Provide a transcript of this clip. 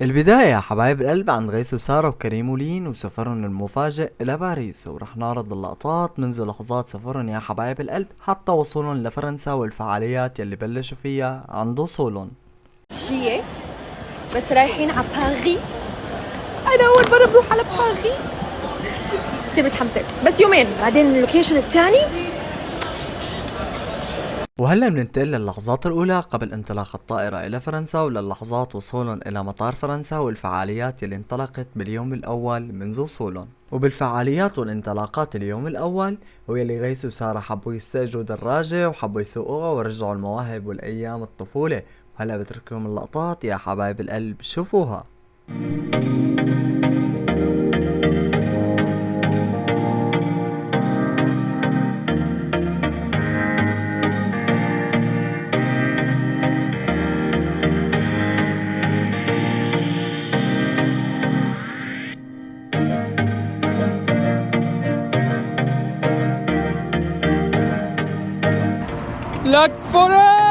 البداية يا حبايب القلب عند غيث وسارة وكريم ولين وسفرهم المفاجئ إلى باريس، ورح نعرض اللقطات منذ لحظات سفرهم يا حبايب القلب حتى وصولهم لفرنسا والفعاليات يلي بلشوا فيها عند وصولهم. جية بس رايحين على باريس. أنا أول مرة بروح على باريس، كتير متحمسة، بس يومين بعدين اللوكيشن التاني. وهلا بننتقل للحظات الأولى قبل انطلاق الطائرة إلى فرنسا، وللحظات وصولهم إلى مطار فرنسا والفعاليات يلي انطلقت باليوم الأول منذ وصولهم. وبالفعاليات والانطلاقات اليوم الأول ويلي غيث وسارة حبوا يستأجروا دراجة وحبوا يسوقوها ورجعوا المواهب والأيام الطفولة. وهلا بترككم اللقطات يا حبايب القلب، شوفوها. Look for it!